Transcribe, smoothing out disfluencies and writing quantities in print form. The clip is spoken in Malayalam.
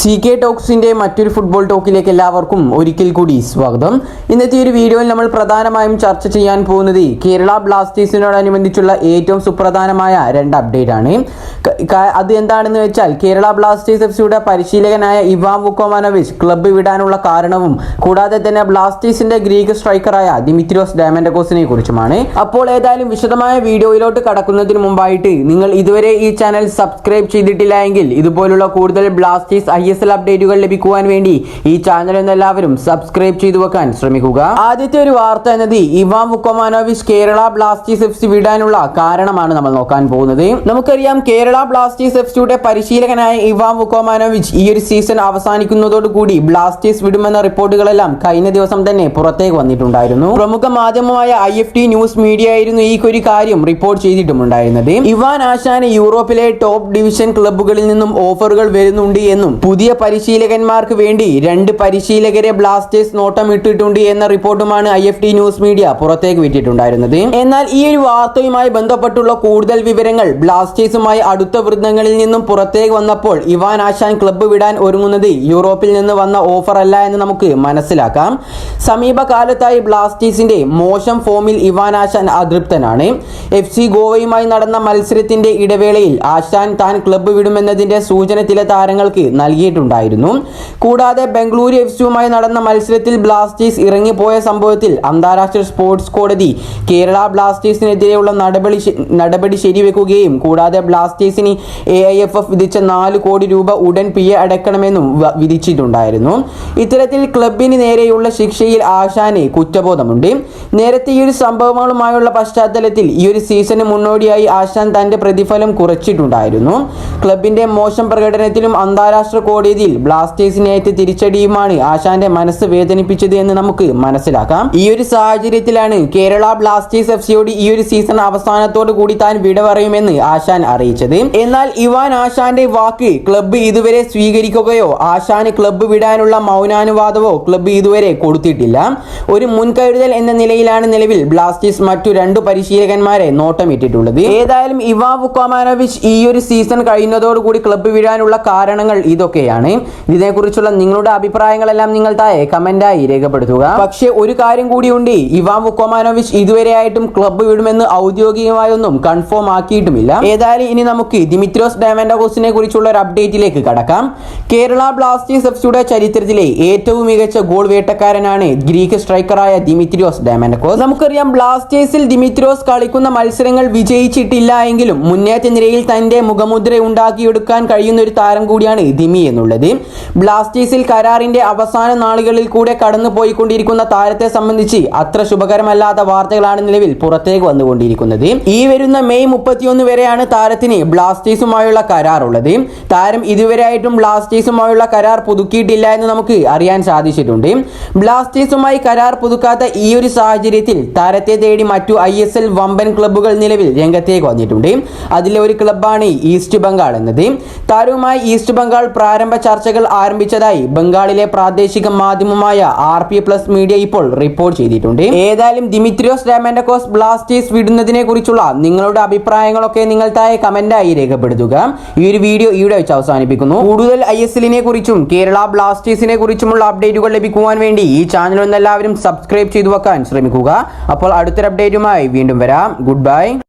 CK ടോക്സിന്റെ മറ്റൊരു ഫുട്ബോൾ ടോക്കിലേക്ക് എല്ലാവർക്കും ഒരിക്കൽ കൂടി സ്വാഗതം. ഇന്നത്തെ ഒരു വീഡിയോയിൽ നമ്മൾ പ്രധാനമായും ചർച്ച ചെയ്യാൻ പോകുന്നത് കേരള ബ്ലാസ്റ്റേഴ്സിനോടനുബന്ധിച്ചുള്ള ഏറ്റവും സുപ്രധാനമായ രണ്ട് അപ്ഡേറ്റ് ആണ്. അത് എന്താണെന്ന് വെച്ചാൽ കേരള ബ്ലാസ്റ്റേഴ്സ് എഫ്സിയുടെ പരിശീലകനായ ഇവാൻ വുക്കോമാനോവിച്ച് ക്ലബ്ബ് വിടാനുള്ള കാരണവും കൂടാതെ തന്നെ ബ്ലാസ്റ്റേഴ്സിന്റെ ഗ്രീക്ക് സ്ട്രൈക്കറായ ദിമിത്രിയോസ് ഡയമൻഡക്കോസിനെ കുറിച്ചുമാണ്. അപ്പോൾ ഏതായാലും വിശദമായ വീഡിയോയിലോട്ട് കടക്കുന്നതിന് മുമ്പായിട്ട് നിങ്ങൾ ഇതുവരെ ഈ ചാനൽ സബ്സ്ക്രൈബ് ചെയ്തിട്ടില്ല എങ്കിൽ ഇതുപോലുള്ള കൂടുതൽ ബ്ലാസ്റ്റേഴ്സ് ISL അപ്ഡേറ്റുകൾ ലഭിക്കുവാൻ വേണ്ടി ഈ ചാനൽ എല്ലാവരും സബ്സ്ക്രൈബ് ചെയ്തു വെക്കാൻ ശ്രമിക്കുക. ആദ്യത്തെ ഒരു വാർത്ത എന്നത് Ivan Vukomanovic Kerala Blasters FC വിടാനുള്ള കാരണമാണ് നമ്മൾ നോക്കാൻ പോകുന്നത്. നമുക്കറിയാം കേരള ബ്ലാസ്റ്റേഴ്സ് എഫ്സിയുടെ പരിശീലകനായ ഇവാൻ വുക്കോമാനോവിച്ച് ഈ ഒരു സീസൺ അവസാനിക്കുന്നതോടുകൂടി ബ്ലാസ്റ്റേഴ്സ് വിടുമെന്ന റിപ്പോർട്ടുകളെല്ലാം കഴിഞ്ഞ ദിവസം തന്നെ പുറത്തേക്ക് വന്നിട്ടുണ്ടായിരുന്നു. പ്രമുഖ മാധ്യമമായ IFT ന്യൂസ് മീഡിയ ആയിരുന്നു ഈ ഒരു കാര്യം റിപ്പോർട്ട് ചെയ്തിട്ടുണ്ടായിരുന്നത്. ഇവാൻ ആശാന് യൂറോപ്പിലെ ടോപ്പ് ഡിവിഷൻ ക്ലബ്ബുകളിൽ നിന്നും ഓഫറുകൾ വരുന്നുണ്ട് എന്നും പുതിയ പരിശീലകന്മാർക്ക് വേണ്ടി 2 പരിശീലകരെ ബ്ലാസ്റ്റേഴ്സ് നോട്ടമിട്ടിട്ടുണ്ട് എന്ന റിപ്പോർട്ടുമാണ് IFT ന്യൂസ് മീഡിയ പുറത്തേക്ക് വിട്ടിട്ടുണ്ടായിരുന്നത്. എന്നാൽ ഈ ഒരു വാർത്തയുമായി ബന്ധപ്പെട്ടുള്ള കൂടുതൽ വിവരങ്ങൾ ബ്ലാസ്റ്റേഴ്സുമായി അടുത്ത വൃത്തങ്ങളിൽ നിന്നും പുറത്തേക്ക് വന്നപ്പോൾ ഇവാൻ ആശാൻ ക്ലബ്ബ് വിടാൻ ഒരുങ്ങുന്നത് യൂറോപ്പിൽ നിന്ന് വന്ന ഓഫർ അല്ല എന്ന് നമുക്ക് മനസ്സിലാക്കാം. സമീപകാലത്തായി ബ്ലാസ്റ്റേഴ്സിന്റെ മോശം ഫോമിൽ ഇവാൻ ആശാൻ അതൃപ്തനാണ്. FC ഗോവയുമായി നടന്ന മത്സരത്തിന്റെ ഇടവേളയിൽ ആശാൻ താൻ ക്ലബ്ബ് വിടുമെന്നതിന്റെ സൂചന ചില താരങ്ങൾക്ക് നൽകിയിട്ടുണ്ടായിരുന്നു. കൂടാതെ ബംഗളൂരു എഫ്സിയുമായി നടന്ന മത്സരത്തിൽ ബ്ലാസ്റ്റേഴ്സ് ഇറങ്ങിപ്പോയ സംഭവത്തിൽ അന്താരാഷ്ട്ര സ്പോർട്സ് കോടതി കേരള ബ്ലാസ്റ്റേഴ്സിനെതിരെയുള്ള നടപടി ശരിവെക്കുകയും കൂടാതെ ബ്ലാസ്റ്റേഴ്സിന് AIFF വിധിച്ച 4 കോടി രൂപ ഉടൻ പിഴ അടയ്ക്കണമെന്നും വിധിച്ചിട്ടുണ്ടായിരുന്നു. ഇത്തരത്തിൽ ക്ലബിന് നേരെയുള്ള ശിക്ഷയിൽ ആശാന് കുറ്റബോധമുണ്ട്. നേരത്തെ ഈ ഒരു സംഭവങ്ങളുമായുള്ള പശ്ചാത്തലത്തിൽ ഈ ഒരു സീസണിന് മുന്നോടിയായി ആശാൻ തന്റെ പ്രതിഫലം കുറച്ചിട്ടുണ്ടായിരുന്നു. ക്ലബിന്റെ മോശം പ്രകടനത്തിലും അന്താരാഷ്ട്ര കോടതിയിൽ ബ്ലാസ്റ്റേഴ്സിനേറ്റ് തിരിച്ചടിയുമാണ് ആശാന്റെ മനസ്സ് വേദനിപ്പിച്ചത് എന്ന് നമുക്ക് മനസ്സിലാക്കാം. ഈ ഒരു സാഹചര്യത്തിലാണ് കേരള ബ്ലാസ്റ്റേഴ്സ് എഫ്സിയോട് ഈ ഒരു സീസൺ അവസാനത്തോടു കൂടി താൻ വിട പറയുമെന്ന് ആശാൻ അറിയിച്ചത്. എന്നാൽ ഇവാൻ ആശാന്റെ വാക്ക് ക്ലബ്ബ് ഇതുവരെ സ്വീകരിക്കുകയോ ആശാന് ക്ലബ്ബ് വിടാനുള്ള മൗനാനുവാദമോ ക്ലബ്ബ് ഇതുവരെ കൊടുത്തിട്ടില്ല. ഒരു മുൻകരുതൽ എന്ന നിലയിലാണ് നിലവിൽ ബ്ലാസ്റ്റേഴ്സ് മറ്റു 2 പരിശീലകന്മാരെ നോട്ടമിട്ടിട്ടുള്ളത്. ഏതായാലും ഇവാൻ വുക്കോമാനോവിച്ച് ഈ ഒരു സീസൺ കഴിയുന്നതോടുകൂടി ക്ലബ്ബ് വിടാനുള്ള കാരണങ്ങൾ ഇതൊക്കെയാണ്. ഇതിനെക്കുറിച്ചുള്ള നിങ്ങളുടെ അഭിപ്രായങ്ങളെല്ലാം നിങ്ങൾ താഴെ കമന്റായി രേഖപ്പെടുത്തുക. പക്ഷേ ഒരു കാര്യം കൂടിയുണ്ട്, ഇവാൻ വുക്കോമാനോവിച്ച് ഇതുവരെയായിട്ടും ക്ലബ്ബ് വിടുമെന്ന് ഔദ്യോഗികമായൊന്നും കൺഫേം ആക്കിയിട്ടുമില്ല. ഏതായാലും ഇനി നമുക്ക് ദിമിത്രിയോസ് ഡയമൻഡക്കോസിനെ കുറിച്ചുള്ള ഒരു അപ്ഡേറ്റിലേക്ക് കടക്കാം. കേരള ബ്ലാസ്റ്റേഴ്സ് എഫ്സിയുടെ ചരിത്രത്തിലെ ഏറ്റവും മികച്ച ഗോൾ വേട്ടക്കാരനാണ് ഗ്രീക്ക് സ്ട്രൈക്കറായ ദിമിത്രിയോസ് ഡയമൻഡക്കോസ്. നമുക്കറിയാം ബ്ലാസ്റ്റേഴ്സിൽ ദിമിത്രിയോസ് കളിക്കുന്ന മത്സരങ്ങൾ വിജയിച്ചിട്ടില്ല എങ്കിലും മുന്നേറ്റ നിരയിൽ തന്റെ മുഖമുദ്ര ഉണ്ടാക്കിയെടുക്കാൻ കഴിയുന്ന ഒരു താരം കൂടിയാണ് ദിമി എന്നുള്ളത്. ബ്ലാസ്റ്റേഴ്സിൽ കരാറിന്റെ അവസാന നാളുകളിൽ കൂടെ കടന്നു പോയിക്കൊണ്ടിരിക്കുന്ന താരത്തെ സംബന്ധിച്ച് അത്ര ശുഭകരമല്ലാത്ത വാർത്തകളാണ് നിലവിൽ പുറത്തേക്ക് വന്നുകൊണ്ടിരിക്കുന്നത്. ഈ വരുന്ന മെയ് 31 വരെയാണ് താരത്തിന് ബ്ലാസ്റ്റേഴ്സുമായുള്ള കരാറുള്ളത്. താരം ഇതുവരെയായിട്ടും ബ്ലാസ്റ്റേഴ്സുമായുള്ള കരാർ പുതുക്കിയിട്ടില്ല എന്ന് നമുക്ക് അറിയാൻ സാധിച്ചിട്ടുണ്ട്. ബ്ലാസ്റ്റേഴ്സുമായി കരാർ പുതുക്കാത്ത ഈ ഒരു സാഹചര്യത്തിൽ താരത്തെ തേടി മറ്റു ISL വമ്പൻ ക്ലബ്ബുകൾ നിലവിൽ രംഗത്തേക്ക് വന്നിട്ടുണ്ട്. അതിലെ ഒരു ക്ലബ്ബാണ് ഈസ്റ്റ് ബംഗാൾ എന്നത്. താരവുമായി ഈസ്റ്റ് ബംഗാൾ പ്രാരംഭ ചർച്ചകൾ ആരംഭിച്ചതായി ബംഗാളിലെ പ്രാദേശിക മാധ്യമമായ RP+ മീഡിയ ഇപ്പോൾ റിപ്പോർട്ട് ചെയ്തിട്ടുണ്ട്. ഏതായാലും ദിമിത്രിയോസ് ഡയമൻഡക്കോസ് ബ്ലാസ്റ്റേഴ്സ് വിടുന്നതിനെ കുറിച്ചുള്ള നിങ്ങളുടെ അഭിപ്രായങ്ങളൊക്കെ നിങ്ങൾ താഴെ കമന്റായി രേഖപ്പെടുത്തുക. ഈ ഒരു വീഡിയോ ഇവിടെ വെച്ച് അവസാനിപ്പിക്കുന്നു. കൂടുതൽ ISLനെ കുറിച്ചും കേരള ബ്ലാസ്റ്റേഴ്സിനെ കുറിച്ചുമുള്ള അപ്ഡേറ്റുകൾ ലഭിക്കുവാൻ വേണ്ടി ഈ ചാനൽ എല്ലാവരും സബ്സ്ക്രൈബ് ചെയ്തു വെക്കാൻ ശ്രമിക്കുക. അപ്പോൾ അടുത്തൊരു അപ്ഡേറ്റുമായി വീണ്ടും വരാം. Good bye.